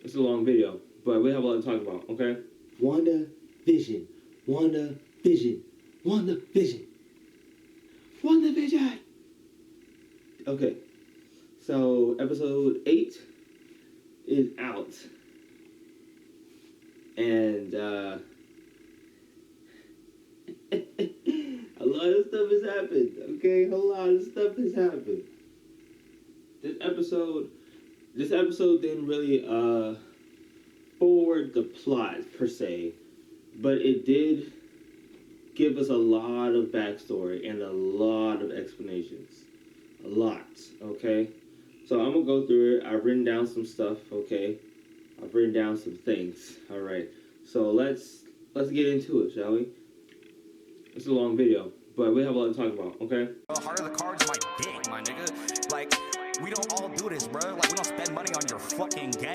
It's a long video, but we have a lot to talk about, okay? Wandavision. Wandavision. Wandavision. Wandavision! Okay, so episode 8 is out. And, a lot of stuff has happened, okay? A lot of stuff has happened. This episode didn't really, forward the plot, per se. But it did give us a lot of backstory and a lot of explanations. A lot, okay? So I'm gonna go through it. I've written down some stuff, okay? I've written down some things. Alright. So let's get into it, shall we? It's a long video, but we have a lot to talk about, okay? The heart of the cards, my dick, my nigga. Like, we don't all do this, bro. Like, we don't spend money on your fucking game.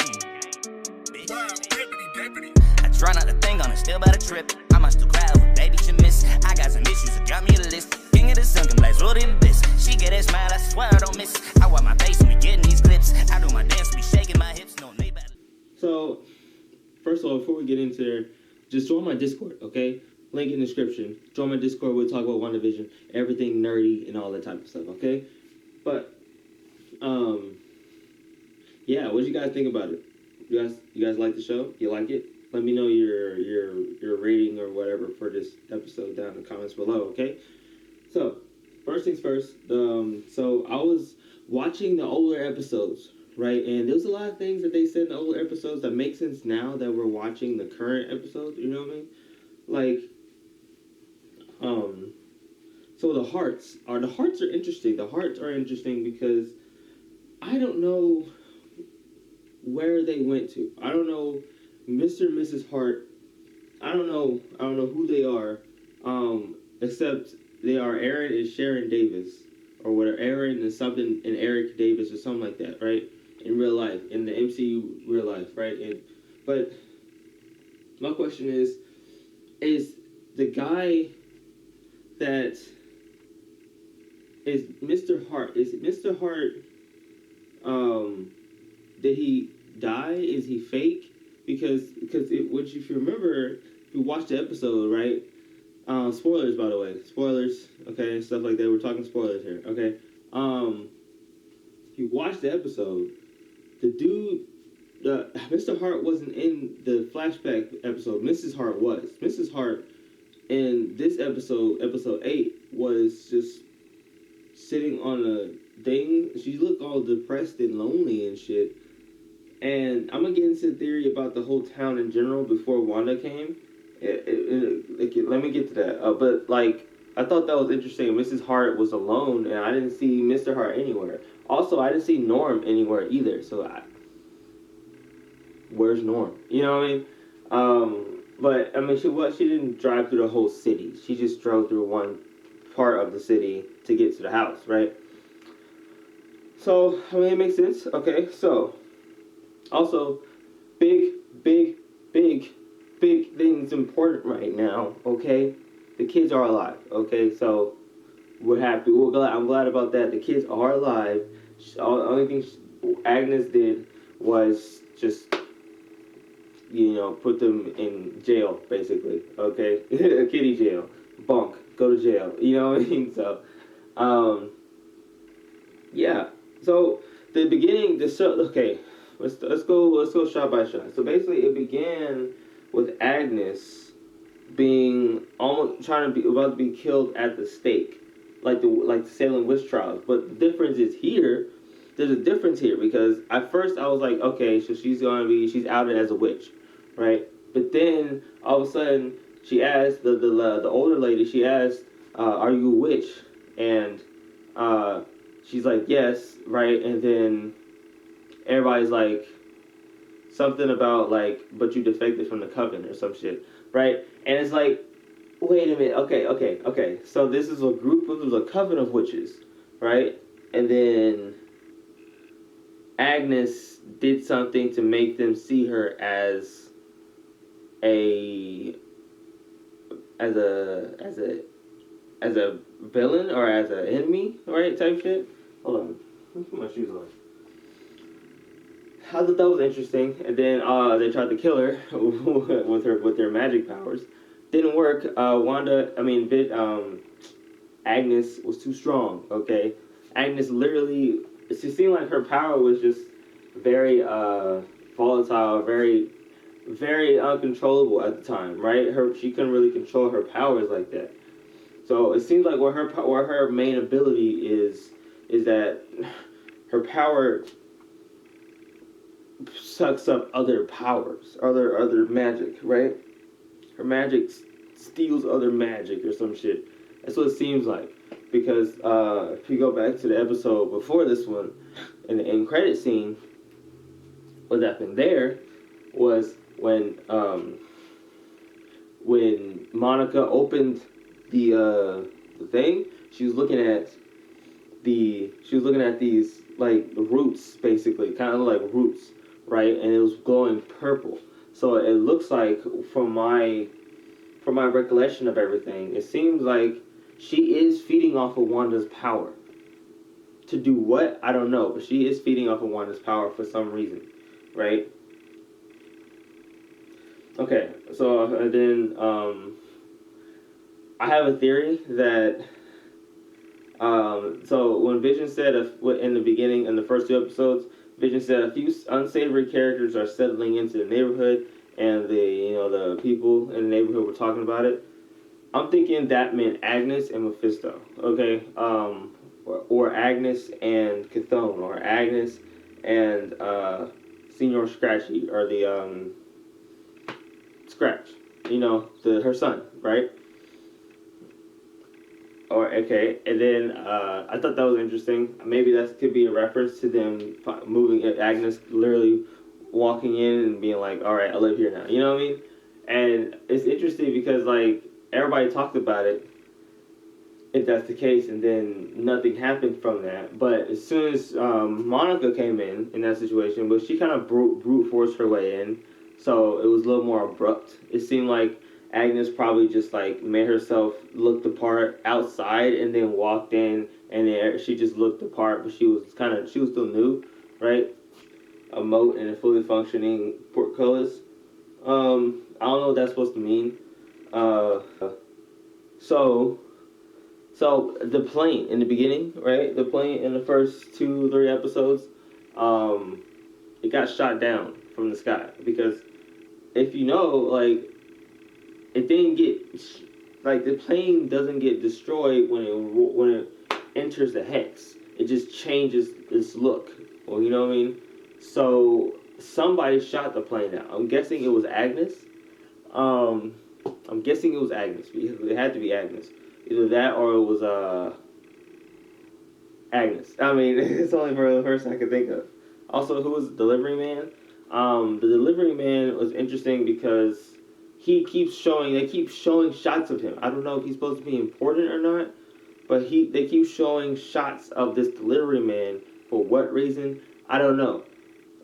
I try not to think on it, still about a trip. I must still cry over baby she miss. I got some issues that got me a list. King of the sun can blaze, what it this? She get that smile, I swear I don't miss. I wipe my face when we getting these clips. I do my dance, we shaking my hips, no need better. So, first of all, before we get into there, just join my Discord, okay? Link in the description. Join my Discord, we'll talk about Wandavision, everything nerdy and all that type of stuff, okay? But, yeah, what do you guys think about it? You guys like the show? You like it? Let me know your rating or whatever for this episode down in the comments below, okay? So, first things first, so I was watching the older episodes, right? And there's a lot of things that they said in the older episodes that make sense now that we're watching the current episodes, you know what I mean? Like, so the hearts are interesting. The hearts are interesting because I don't know where they went to. I don't know Mr. and Mrs. Hart. I don't know who they are, except they are Aaron and Sharon Davis, or whatever. Aaron and something and Eric Davis or something like that, right? In real life, in the MCU real life, right? But my question is the guy that is Mr. Hart? Is Mr. Hart? Did he die? Is he fake? Because if you remember, if you watched the episode, right? Spoilers, by the way. Spoilers, okay, stuff like that. We're talking spoilers here, okay? If you watched the episode, Mr. Hart wasn't in the flashback episode. Mrs. Hart was. Mrs. Hart in this episode, episode 8, was just sitting on a thing. She looked all depressed and lonely and shit. And I'm gonna get into the theory about the whole town in general before Wanda came. Let me get to that. But like, I thought that was interesting. Mrs. Hart was alone, and I didn't see Mr. Hart anywhere. Also, I didn't see Norm anywhere either. So, where's Norm? You know what I mean? But I mean, she didn't drive through the whole city. She just drove through one part of the city to get to the house, right? So, I mean, it makes sense. Okay, so also, big things important right now, okay? The kids are alive, okay? So, we're happy. I'm glad about that. The kids are alive. The only thing Agnes did was just, put them in jail, basically, okay? Kitty jail. Bunk. Go to jail. You know what I mean? So, yeah. So, the beginning, okay. Let's go shot by shot. So basically, it began with Agnes being about to be killed at the stake, like the Salem witch trials. But the difference is here. There's a difference here because at first I was like, okay, so she's outed as a witch, right? But then all of a sudden she asked the older lady. She asked, "Are you a witch?" And she's like, "Yes," right? And then everybody's like, something about like, but you defected from the coven or some shit, right? And it's like, wait a minute, okay. So this is a coven of witches, right? And then Agnes did something to make them see her as a villain or as an enemy, right? Type shit. Hold on, let me put my shoes on. I thought that was interesting. And then they tried to kill her with their magic powers. Didn't work. Agnes was too strong. Okay, Agnes literally. She seemed like her power was just very volatile, very uncontrollable at the time. Right? She couldn't really control her powers like that. So it seems like what her main ability is that her power sucks up other powers, other magic, right? Her magic steals other magic or some shit. That's what it seems like. Because if you go back to the episode before this one, in the end credit scene, what happened there was when Monica opened the thing, she was looking at these like roots, basically, kind of like roots, right? And it was glowing purple. So it looks like, from my recollection of everything, it seems like she is feeding off of Wanda's power. To do what? I don't know, but she is feeding off of Wanda's power for some reason, right? Okay, so then I have a theory that so when Vision said in the beginning, in the first two episodes, Vision said a few unsavory characters are settling into the neighborhood, and the people in the neighborhood were talking about it. I'm thinking that meant Agnes and Mephisto, okay, or Agnes and Chthon, or Agnes and Senior Scratchy, or the Scratch, her son, right? Or okay, and then I thought that was interesting. Maybe that could be a reference to them moving. Agnes literally walking in and being like, "All right, I live here now." You know what I mean? And it's interesting because like everybody talked about it, if that's the case, and then nothing happened from that. But as soon as Monica came in that situation, but she kind of brute forced her way in, so it was a little more abrupt. It seemed like Agnes probably just like made herself look the part outside and then walked in, and then she just looked the part, but she was still new, right? A moat and a fully functioning portcullis. I don't know what that's supposed to mean. So the plane in the beginning, right? The plane in the first 2-3 episodes, it got shot down from the sky because if you know, like, it didn't get, like, the plane doesn't get destroyed when it enters the hex. It just changes its look. Well, you know what I mean? So somebody shot the plane down. I'm guessing it was Agnes. I'm guessing it was Agnes. It had to be Agnes. Either that or it was Agnes. I mean, it's only for the person I could think of. Also, who was the delivery man? The delivery man was interesting because they keep showing shots of him. I don't know if he's supposed to be important or not, but they keep showing shots of this delivery man. For what reason? I don't know.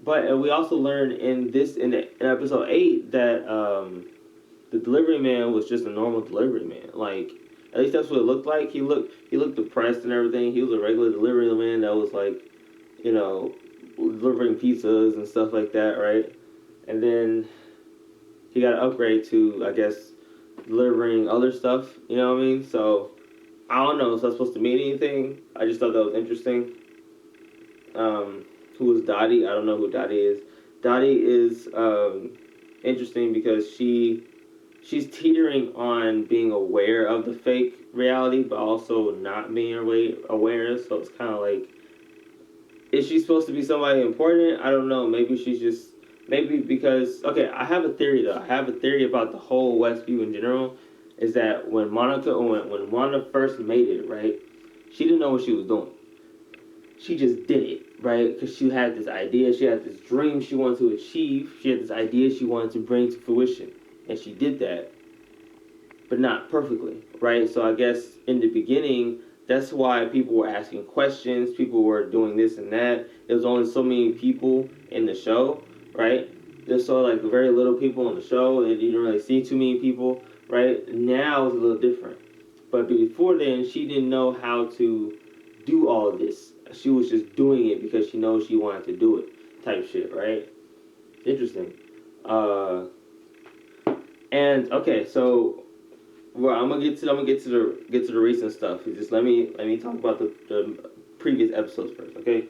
But we also learned in episode 8 that the delivery man was just a normal delivery man. Like, at least that's what it looked like. He looked depressed and everything. He was a regular delivery man that was like, delivering pizzas and stuff like that, right? And then he got an upgrade to, I guess, delivering other stuff. You know what I mean? So I don't know if that's supposed to mean anything. I just thought that was interesting. Who is Dottie? I don't know who Dottie is. Dottie is interesting because she's teetering on being aware of the fake reality, but also not being aware. So it's kind of like, is she supposed to be somebody important? I don't know. Maybe because, okay, I have a theory though. I have a theory about the whole Westview in general, is that when Wanda first made it, right, she didn't know what she was doing. She just did it, right? Because she had this idea, she had this dream she wanted to achieve, she had this idea she wanted to bring to fruition. And she did that, but not perfectly, right? So I guess in the beginning, that's why people were asking questions, people were doing this and that. There was only so many people in the show, right? There's so like very little people on the show, and you didn't really see too many people, right? Now it's a little different. But before then, she didn't know how to do all of this. She was just doing it because she knows she wanted to do it. type shit, right? Interesting. Uh, and okay, so well, I'm gonna get to the recent stuff. Just let me talk about the previous episodes first, okay?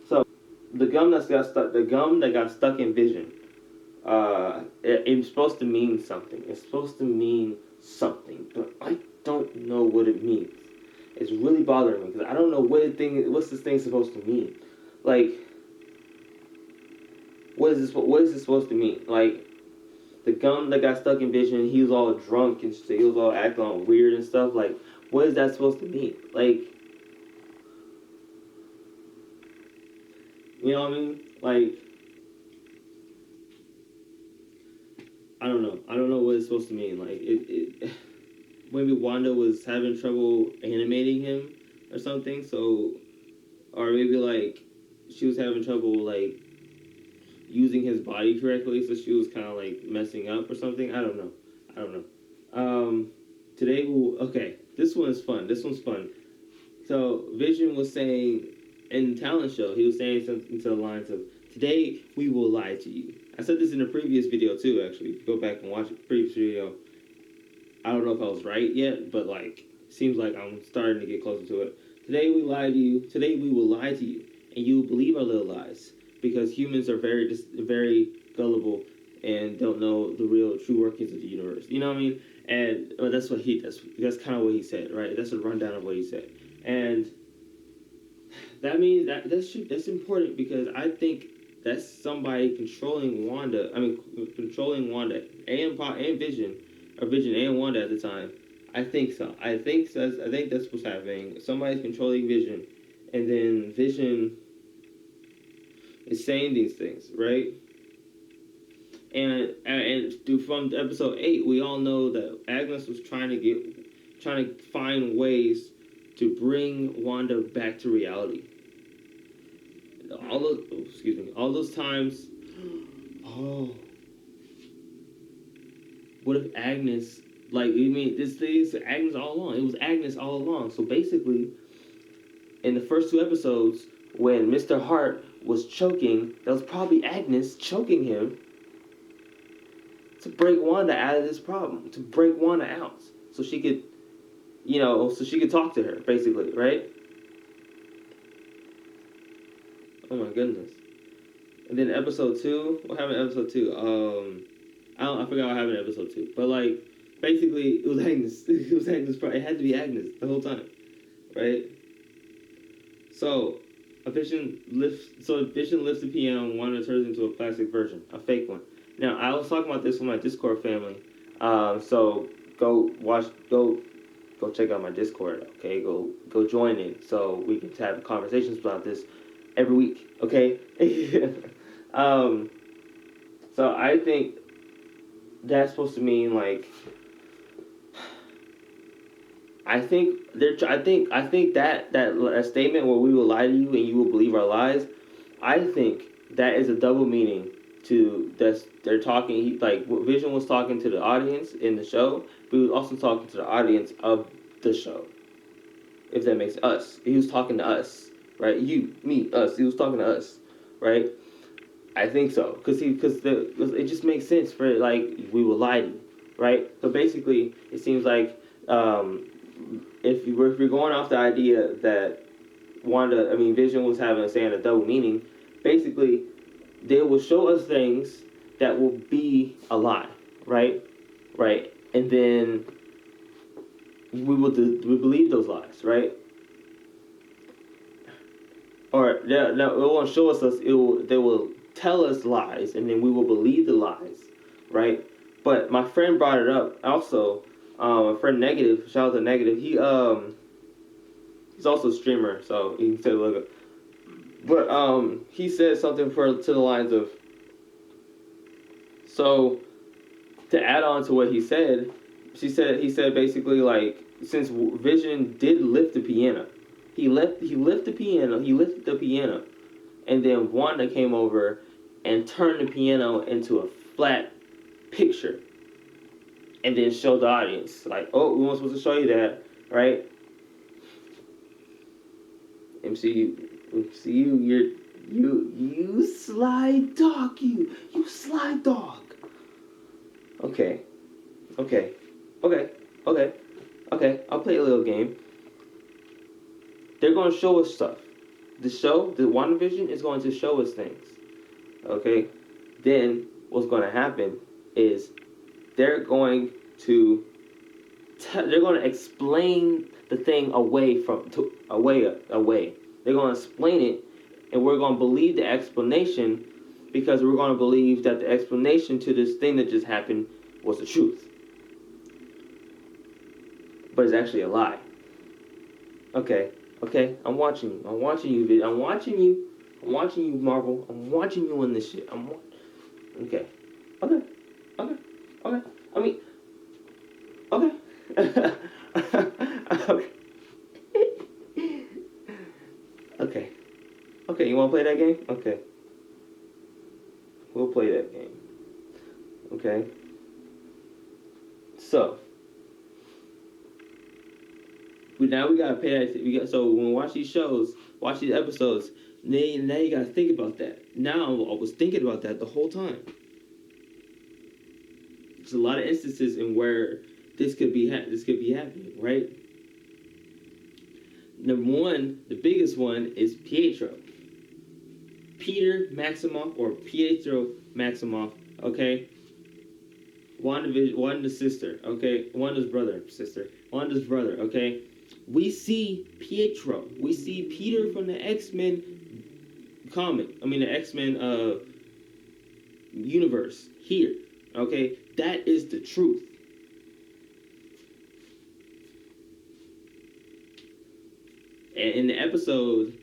So the gum that got stuck in Vision. It's supposed to mean something. It's supposed to mean something, but I don't know what it means. It's really bothering me because I don't know what's this thing supposed to mean. Like, what is this supposed to mean? Like, the gum that got stuck in Vision, he was all drunk and shit. He was all acting all weird and stuff. Like, what is that supposed to mean? Like, you know what I mean? Like, I don't know. I don't know what it's supposed to mean. Like, maybe Wanda was having trouble animating him or something. So, or maybe like she was having trouble like using his body correctly, so she was kind of like messing up or something. I don't know. I don't know. Today okay. This one is fun. This one's fun. So Vision was saying in the talent show, he was saying something to the lines of, "Today we will lie to you." I said this in a previous video too. Actually, if you go back and watch the previous video. I don't know if I was right yet, but like, seems like I'm starting to get closer to it. Today we lie to you. Today we will lie to you, and you will believe our little lies, because humans are very gullible and don't know the real true workings of the universe. You know what I mean? And that's what that's kind of what he said, right? That's a rundown of what he said, and that means that's important because I think that's somebody controlling Wanda. I mean, controlling Wanda and Vision, or Vision and Wanda at the time. I think so. I think that's what's happening. Somebody's controlling Vision, and then Vision is saying these things, right? And from episode 8, we all know that Agnes was trying to find ways to bring Wanda back to reality. All those times. Oh, what if Agnes? Like, you mean this thing is Agnes all along? It was Agnes all along. So basically, in the first 2 episodes, when Mr. Hart was choking, that was probably Agnes choking him to break Wanda out of this problem, to break Wanda out, so she could, so she could talk to her, basically, right? Oh my goodness. And then episode 2, what happened in episode 2? I forgot what happened in episode 2, but like, basically, it was Agnes. It was Agnes. It had to be Agnes the whole time, right? So, Vision lifts the piano and Wanda turns into a plastic version, a fake one. Now, I was talking about this with my Discord family. So go check out my Discord. Okay, go join in so we can have conversations about this every week. Okay. So I think that's supposed to mean like. I think that statement where we will lie to you and you will believe our lies. I think that is a double meaning to that. They're talking like Vision was talking to the audience in the show, but he was also talking to the audience of the show. If that makes us, he was talking to us, right? You, me, us. He was talking to us, right? I think so, because it just makes sense for like we will lie to you, right? So basically, it seems like. If you're going off the idea that Vision was saying a double meaning, basically, they will show us things that will be a lie, right? Right, and then we believe those lies, right? Or no, it won't show us. They will tell us lies, and then we will believe the lies, right? But my friend brought it up also. My friend Negative, shout out to Negative. He's also a streamer, so you can take a look at. But he said something to the lines of. So, to add on to what he said, he said basically like, since Vision did lift the piano, he lifted the piano, and then Wanda came over and turned the piano into a flat picture. And then show the audience, like, oh, we weren't supposed to show you that, right? MCU, You sly dog, you sly dog. Okay. Okay. I'll play a little game. They're gonna show us stuff. The Wandavision is going to show us things. Okay? Then what's gonna happen is they're going to explain the thing away. They're going to explain it, and we're going to believe the explanation because we're going to believe that the explanation to this thing that just happened was the truth. But it's actually a lie. Okay, I'm watching you. I'm watching you, Marvel. I'm watching you in this shit. Okay. I mean, okay. Okay, you want to play that game? Okay. We'll play that game. Okay. So, now we gotta pay that. So when we watch these shows, watch these episodes, now you gotta think about that. Now I was thinking about that the whole time. There's a lot of instances in where this could be happening, right? Number one, the biggest one is Pietro. Peter Maximoff or Pietro Maximoff, okay? Wanda's sister, okay? Wanda's brother, okay? We see Pietro. We see Peter from the X-Men the X-Men universe here, okay? That is the truth. And in the episode,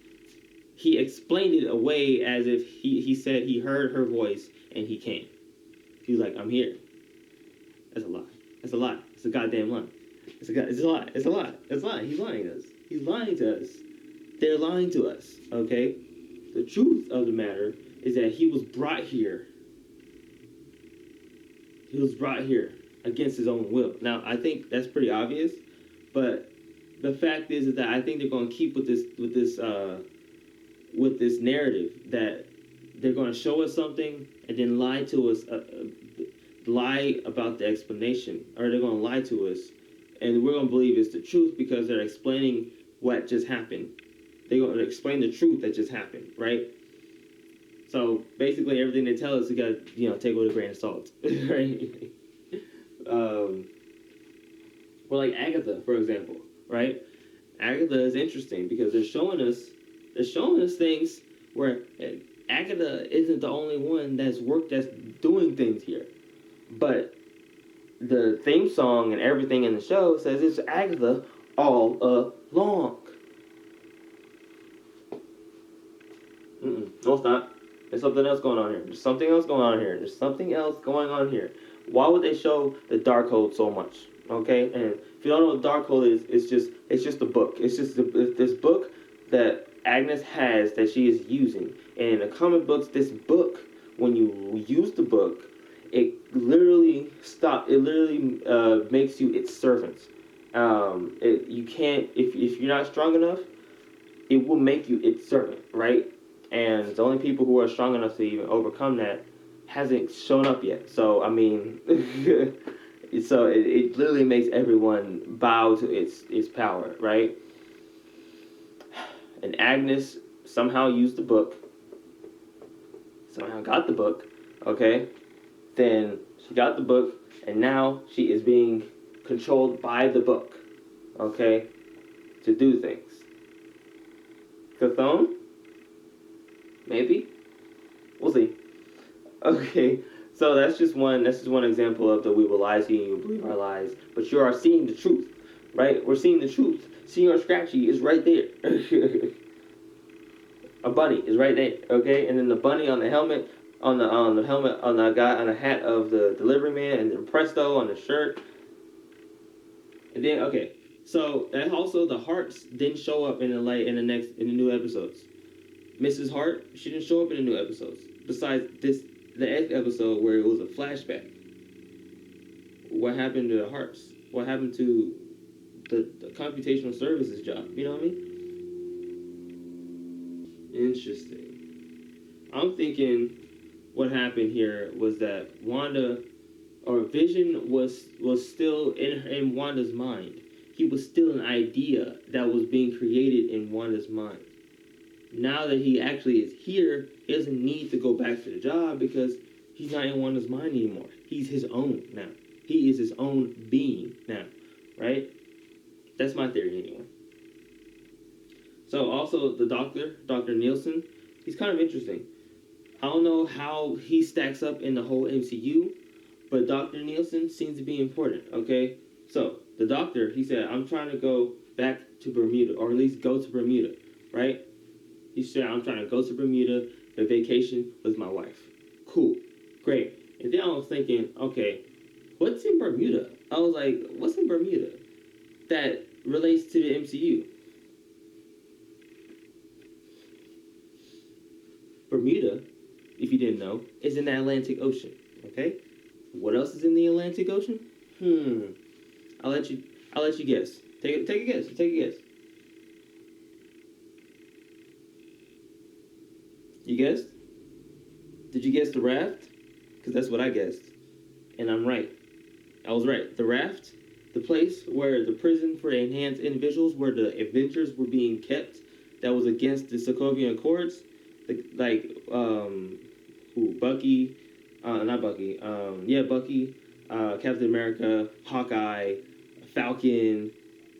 he explained it away as if he said he heard her voice and he came. He was like, I'm here. That's a lie. It's a goddamn lie. It's a lie. He's lying to us. They're lying to us, okay? The truth of the matter is that he was brought here. Against his own will. Now, I think that's pretty obvious, but the fact is that I think they're going to keep with this narrative that they're going to show us something and then lie to us, lie about the explanation, or they're going to lie to us, and we're going to believe it's the truth because they're explaining what just happened. They're going to explain the truth that just happened, right? So basically, everything they tell us, you got to take with a grain of salt, right? Or like Agatha, for example, right? Agatha is interesting because they're showing us things where Agatha isn't the only one that's doing things here, but the theme song and everything in the show says it's Agatha all along. No, it's not. There's something else going on here. There's something else going on here. Why would they show the Darkhold so much? Okay, and if you don't know what Darkhold is, it's just a book. It's just this book that Agnes has that she is using. And in the comic books, this book, when you use the book, it literally makes you its servant. You can't, if you're not strong enough, it will make you its servant, right? And the only people who are strong enough to even overcome that hasn't shown up yet. So, I mean, so it literally makes everyone bow to its power, right? And Agnes somehow used the book, somehow got the book, okay? Then she got the book, and now she is being controlled by the book, okay? To do things. Chthon? Maybe? We'll see. Okay, so that's just one example of the we will lie to you and you believe our lies. But you are seeing the truth, right? We're seeing the truth. Senior Scratchy is right there. A bunny is right there, okay? And then the bunny on the helmet, on the hat of the delivery man, and then Presto on the shirt. And then so and also the hearts didn't show up in the new episodes. Mrs. Hart, she didn't show up in the new episodes. Besides the X episode where it was a flashback. What happened to the hearts? What happened to the computational services job? You know what I mean? Interesting. I'm thinking what happened here was that Wanda or Vision was still in Wanda's mind. He was still an idea that was being created in Wanda's mind. Now that he actually is here, he doesn't need to go back to the job because he's not in Wanda's mind anymore. He's his own now. He is his own being now, right? That's my theory anyway. So also the doctor, Dr. Nielsen, he's kind of interesting. I don't know how he stacks up in the whole MCU, but Dr. Nielsen seems to be important, okay? So, the doctor, he said, I'm trying to go back to Bermuda, or at least go to Bermuda, right? He said, I'm trying to go to Bermuda for vacation with my wife. Cool, great. And then I was thinking, okay, what's in Bermuda? I was like, what's in Bermuda that relates to the MCU? Bermuda, if you didn't know, is in the Atlantic Ocean, okay? What else is in the Atlantic Ocean? I'll let you guess. Take a guess. Take a guess. You guessed? Did you guess the raft? Because that's what I guessed. And I'm right. I was right. The raft, the place where the prison for enhanced individuals, where the Avengers were being kept, that was against the Sokovian Accords. Bucky, not Bucky, Bucky, Captain America, Hawkeye, Falcon,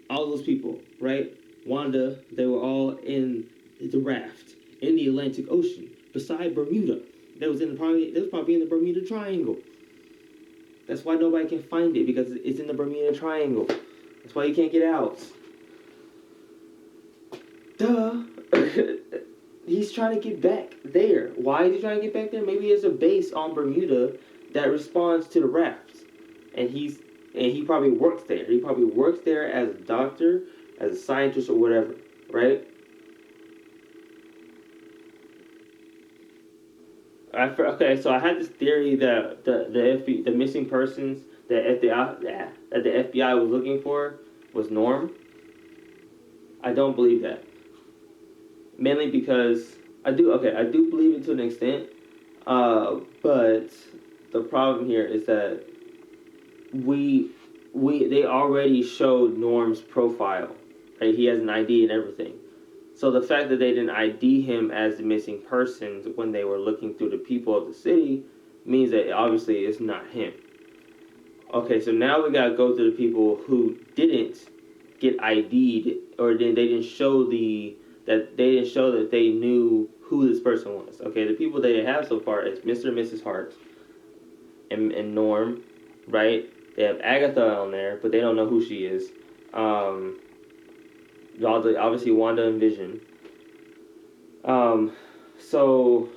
all those people, right? Wanda, they were all in the raft in the Atlantic Ocean beside Bermuda. They was probably in the Bermuda Triangle. That's why nobody can find it, because it's in the Bermuda Triangle. That's why you can't get out. Duh. He's trying to get back there. Why is he trying to get back there? Maybe there's a base on Bermuda that responds to the rafts. And he probably works there. He probably works there as a doctor, as a scientist, or whatever, right? Okay, so I had this theory that the missing persons that the FBI was looking for was Norm. I don't believe that. Mainly because I do believe it to an extent, but the problem here is that they already showed Norm's profile, right? He has an ID and everything. So the fact that they didn't ID him as the missing persons when they were looking through the people of the city means that obviously it's not him. Okay, so now we gotta go to the people who didn't get ID'd, or they didn't show that they knew who this person was. Okay, the people they have so far is Mr. and Mrs. Hart and Norm, right? They have Agatha on there, but they don't know who she is. Obviously Wanda and Vision. So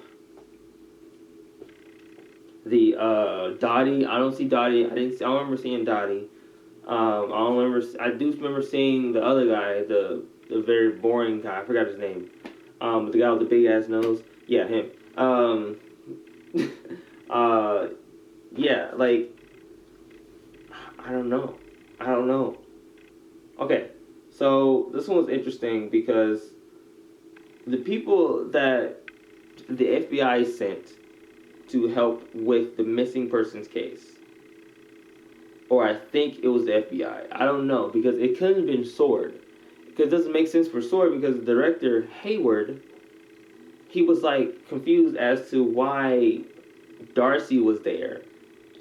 the Dottie, I don't see Dottie. I don't remember seeing Dottie. I do remember seeing the other guy, the very boring guy. I forgot his name. The guy with the big ass nose. Yeah, him. Yeah, like, I don't know. Okay, so this one was interesting because the people that the FBI sent to help with the missing persons case, or I think it was the FBI. I don't know, because it couldn't have been Sword. Because it doesn't make sense for Sword, because the director, Hayward, he was like confused as to why Darcy was there,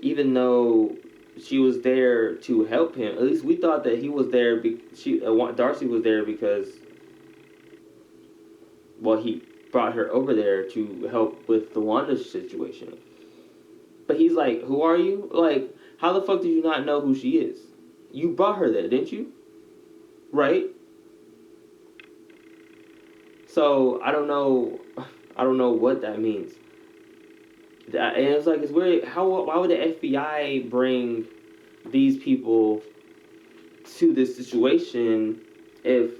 even though she was there to help him. At least we thought that he was there. Darcy was there because, well, he brought her over there to help with the Wanda situation. But he's like, who are you? Like, how the fuck did you not know who she is? You brought her there, didn't you? Right? So I don't know what that means. And it's like, it's weird. Why would the FBI bring these people to this situation if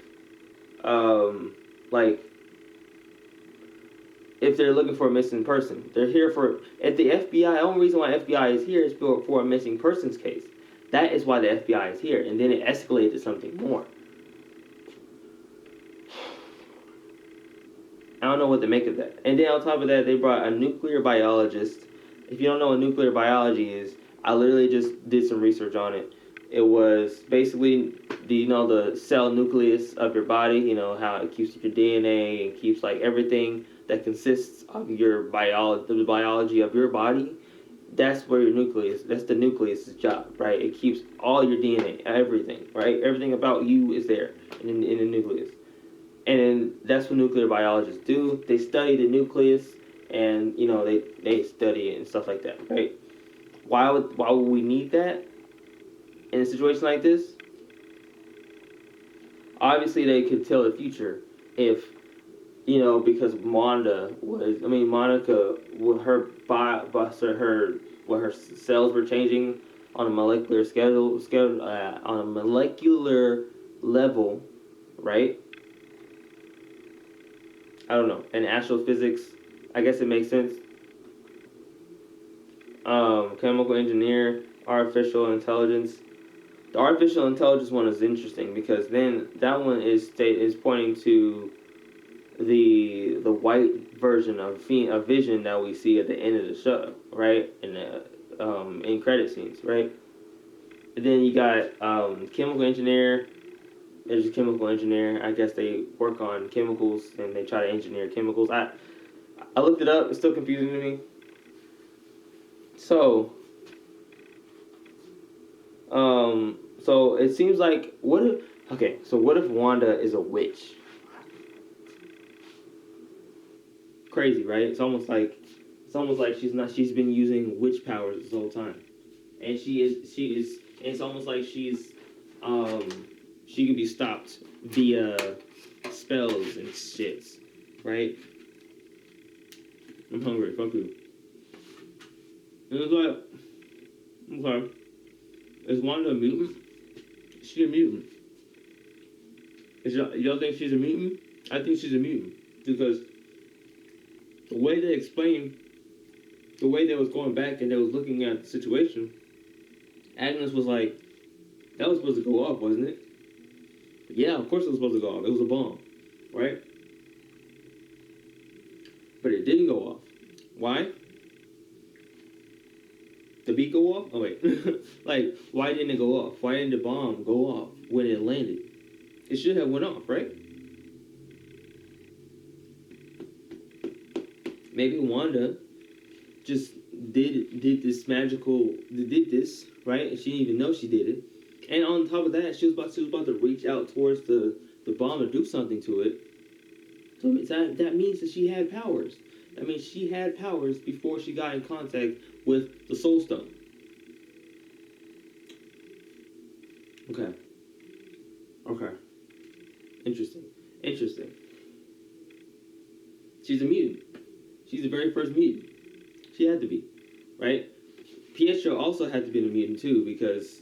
they're looking for a missing person? They're here for, if the FBI, the only reason why FBI is here is for a missing persons case. That is why the FBI is here, and then it escalated to something more. I don't know what to make of that. And then on top of that, they brought a nuclear biologist. If you don't know what nuclear biology is, I literally just did some research on it. It was basically the cell nucleus of your body. You know how it keeps your DNA and keeps like everything that consists of your the biology of your body. That's where your nucleus. That's the nucleus's job, right? It keeps all your DNA, everything, right? Everything about you is there in the nucleus. And then that's what nuclear biologists do. They study the nucleus, and they study it and stuff like that, right? Why would we need that in a situation like this? Obviously, they could tell the future if because Monica, with her cells were changing on a molecular on a molecular level, right? I don't know. In astrophysics, I guess it makes sense. Chemical engineer, artificial intelligence. The artificial intelligence one is interesting because then that one is pointing to the white version of Vision that we see at the end of the show, right? In the in credit scenes, right? And then you got chemical engineer. There's a chemical engineer. I guess they work on chemicals and they try to engineer chemicals. I looked it up. It's still confusing to me. So it seems like what if Wanda is a witch? Crazy, right? It's almost like she's been using witch powers this whole time, and she is. And it's almost like she can be stopped via spells and shits, right? I'm hungry. Fuck you. And it's like, okay, is Wanda a mutant? Is she a mutant? Y'all think she's a mutant? I think she's a mutant because the way they explained, the way they was going back and they was looking at the situation, Agnes was like, that was supposed to go off, wasn't it? Yeah, of course it was supposed to go off. It was a bomb, right? But it didn't go off. Why? The beat go off? Oh, wait. Like, why didn't it go off? Why didn't the bomb go off when it landed? It should have went off, right? Maybe Wanda just did this, right? And she didn't even know she did it. And on top of that, she was about to reach out towards the bomb to do something to it. So that means that she had powers. That means she had powers before she got in contact with the Soul Stone. Okay. Interesting. She's a mutant. She's the very first mutant. She had to be, right? Pietro also had to be a mutant too because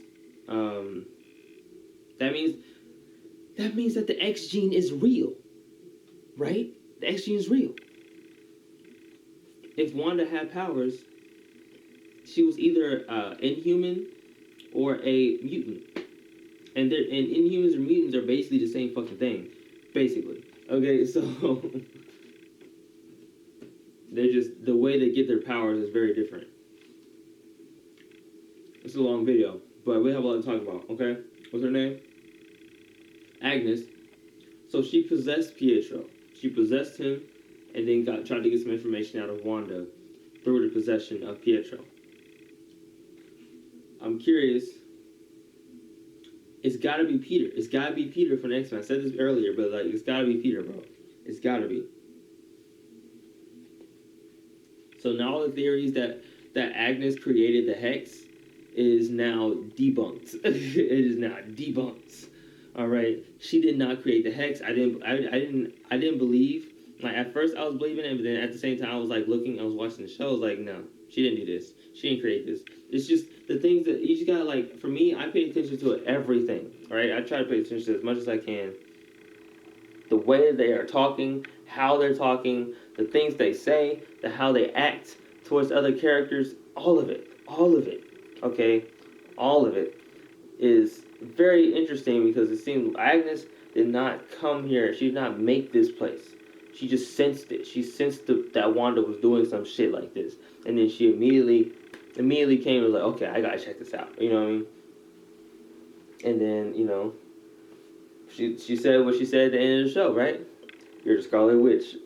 that means that the X gene is real, right? The X gene is real. If Wanda had powers, she was either inhuman or a mutant. And inhumans and mutants are basically the same fucking thing. Basically. Okay, so they're just, the way they get their powers is very different. It's a long video, but we have a lot to talk about, okay? What's her name? Agnes. So she possessed Pietro. She possessed him and then tried to get some information out of Wanda through the possession of Pietro. I'm curious. It's gotta be Peter. It's gotta be Peter from the X-Men. I said this earlier, but like, it's gotta be Peter, bro. It's gotta be. So now all the theories that Agnes created the Hex is now debunked. It is now debunked. All right, she did not create the Hex. I didn't believe. Like at first I was believing it, but then at the same time I was like looking. I was watching the show. I was like, no, she didn't do this. She didn't create this. It's just the things that you just gotta like. For me, I pay attention to everything. All right, I try to pay attention to as much as I can. The way they are talking, how they're talking, the things they say, how they act towards other characters, all of it, okay? All of it is very interesting because it seems Agnes did not come here. She did not make this place. She just sensed it. She sensed that Wanda was doing some shit like this, and then she immediately came and was like, okay, I gotta check this out. You know what I mean? And then she said what she said at the end of the show, right? You're the Scarlet Witch.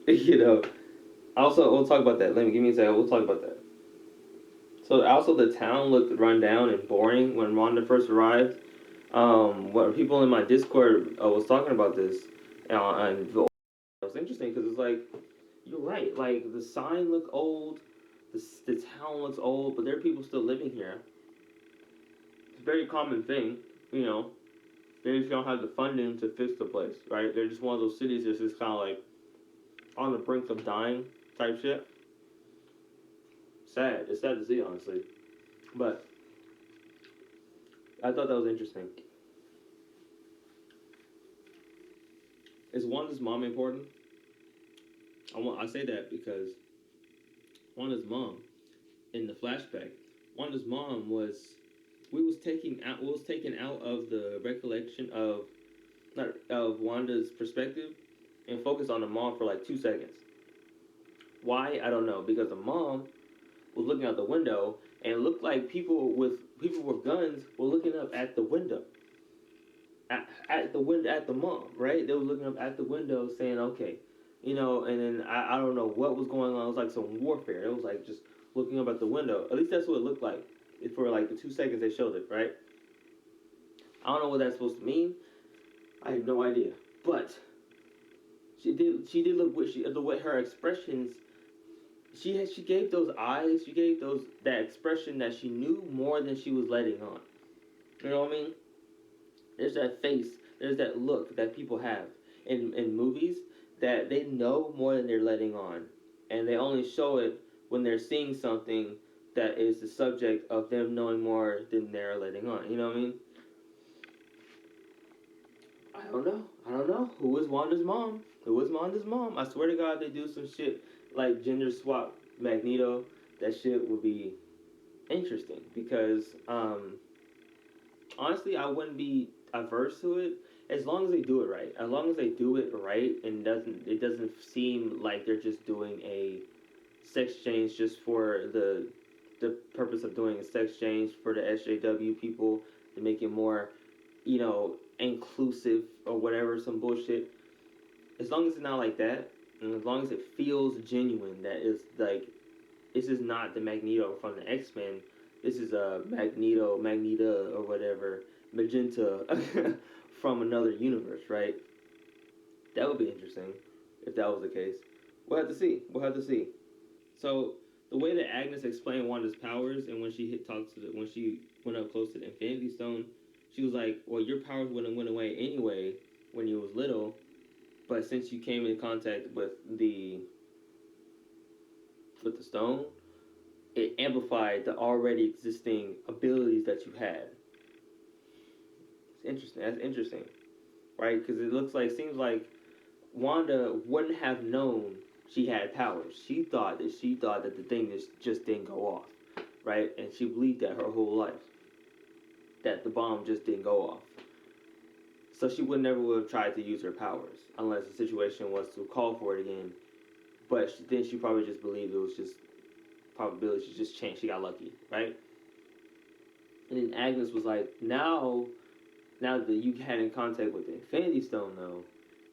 Also, we'll talk about that. Give me a second. We'll talk about that. So also the town looked run down and boring when Wanda first arrived. What people in my Discord was talking about this, and it was interesting because it's like you're right. Like the sign look old, the town looks old, but there are people still living here. It's a very common thing, you know. They just don't have the funding to fix the place, right? They're just one of those cities that's just kind of like on the brink of dying type shit. Sad. It's sad to see, honestly. But I thought that was interesting. Is Wanda's mom important? I say that because Wanda's mom in the flashback, Wanda's mom was taken out of the recollection of not of Wanda's perspective and focused on the mom for like 2 seconds. Why? I don't know. Because the mom was looking out the window and it looked like people with guns were looking up at the window. At the window at the mom, right? They were looking up at the window saying, okay, and then I don't know what was going on. It was like some warfare. It was like just looking up at the window. At least that's what it looked like for like the 2 seconds they showed it, right? I don't know what that's supposed to mean. I have no idea. But she did look the way her expressions she gave those eyes, she gave that expression that she knew more than she was letting on. You know what I mean? There's that face, there's that look that people have in movies that they know more than they're letting on. And they only show it when they're seeing something that is the subject of them knowing more than they're letting on. You know what I mean? I don't know. Who is Wanda's mom? Who is Wanda's mom? I swear to God, they do some shit like gender swap Magneto. That shit would be interesting because honestly, I wouldn't be averse to it as long as they do it right. As long as they do it right and it doesn't seem like they're just doing a sex change just for the purpose of doing a sex change for the SJW people to make it more, inclusive or whatever, some bullshit. As long as it's not like that, and as long as it feels genuine, that is like this is not the Magneto from the X-Men. This is a Magneta or whatever, Magenta from another universe, right? That would be interesting if that was the case. We'll have to see. So the way that Agnes explained Wanda's powers, and when she when she went up close to the Infinity Stone, she was like, "Well, your powers wouldn't went away anyway when you was little, but since you came in contact with the stone, it amplified the already existing abilities that you had." It's interesting. That's interesting, right? Because seems like Wanda wouldn't have known she had powers. She thought that the thing just didn't go off, right? And she believed that her whole life, that the bomb just didn't go off. So she would have tried to use her powers unless the situation was to call for it again. But then she probably just believed it was just probability. She just changed. She got lucky, right? And then Agnes was like, now that you had in contact with the Infinity Stone, though,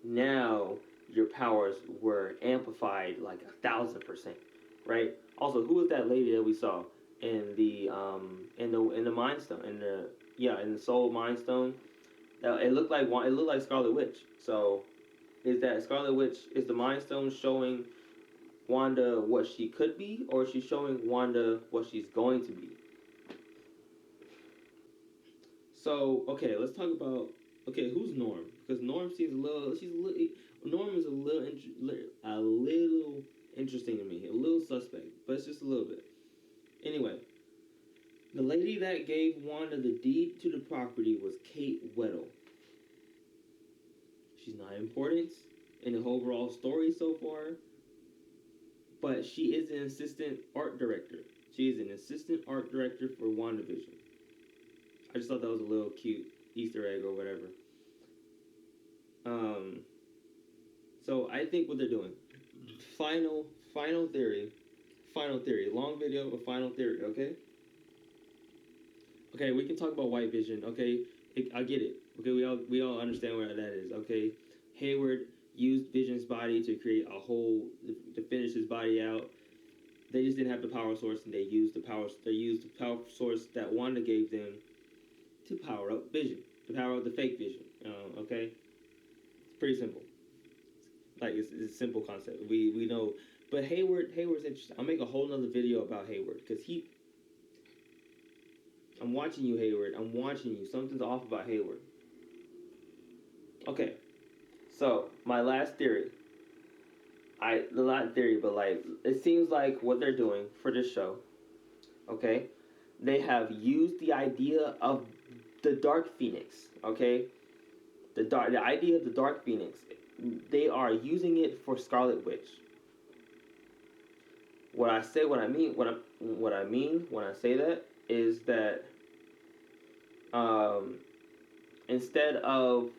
now your powers were amplified like 1,000%, right? Also, who was that lady that we saw in the Mind Stone in the Soul Mind Stone? It looked like Scarlet Witch. So, is that Scarlet Witch? Is the Mind Stone showing Wanda what she could be, or is she showing Wanda what she's going to be? So, okay, let's talk about who's Norm? Because Norm seems Norm is a little interesting to me, a little suspect, but it's just a little bit. Anyway, the lady that gave Wanda the deed to the property was Kate Weddle. She's not important in the overall story so far, but she is an assistant art director. She is an assistant art director for Wandavision. I just thought that was a little cute Easter egg or whatever. So I think what they're doing. final theory. Long video, but final theory. Okay. Okay, we can talk about white vision. Okay, I get it. Okay, we all understand where that is. Okay, Hayward used Vision's body to create a whole to finish his body out. They just didn't have the power source, and they used the power source that Wanda gave them to power up Vision, to power up the fake Vision. Okay, it's pretty simple. Like it's a simple concept. We know, but Hayward's interesting. I'll make a whole nother video about Hayward because I'm watching you, Hayward. I'm watching you. Something's off about Hayward. Okay, so my last theory. Not theory, but like it seems like what they're doing for this show. Okay, they have used the idea of the Dark Phoenix. Okay, the idea of the Dark Phoenix. They are using it for Scarlet Witch. What I mean when I say that is that instead of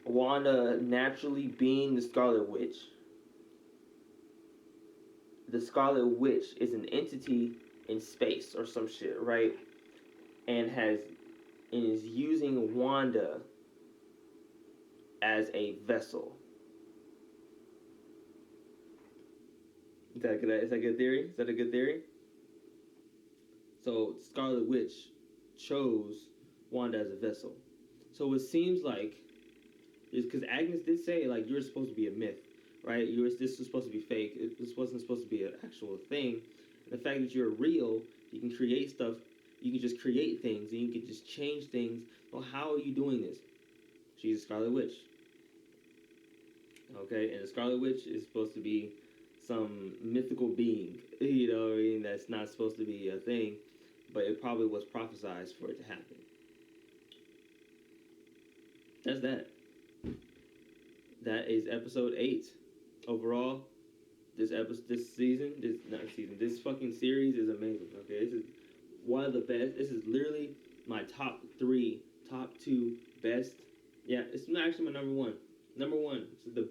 Wanda naturally being the Scarlet Witch is an entity in space or some shit, right? And is using Wanda as a vessel. Is that a good theory? Is that a good theory? So Scarlet Witch chose Wanda as a vessel. So it seems like, because Agnes did say like you're supposed to be a myth, right? This was supposed to be fake. This wasn't supposed to be an actual thing. And the fact that you're real, you can create stuff. You can just create things and you can just change things. Well, how are you doing this? She's a Scarlet Witch. Okay, and the Scarlet Witch is supposed to be some mythical being, you know what I mean? That's not supposed to be a thing, but it probably was prophesized for it to happen. That's that. That is episode 8. Overall, this fucking series is amazing. Okay, this is one of the best. This is literally my top 2 best. Yeah, it's actually my number one. Number one. This is the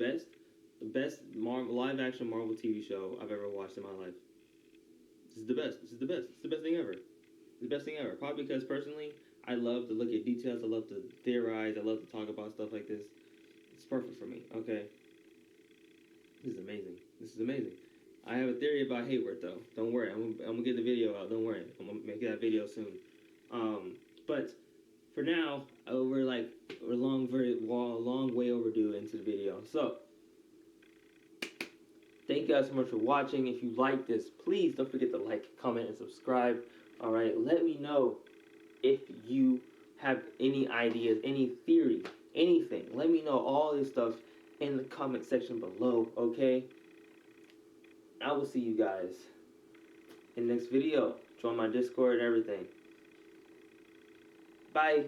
best live action Marvel TV show I've ever watched in my life. This is the best. It's the best thing ever. The best thing ever. Probably because personally, I love to look at details. I love to theorize. I love to talk about stuff like this. It's perfect for me. Okay. This is amazing. I have a theory about Hayward though. Don't worry. I'm gonna get the video out. Don't worry. I'm gonna make that video soon. But for now, we're long way overdue into the video. So, thank you guys so much for watching. If you like this, please don't forget to like, comment, and subscribe. Alright, let me know if you have any ideas, any theory, anything. Let me know all this stuff in the comment section below, okay? I will see you guys in the next video. Join my Discord and everything. Bye.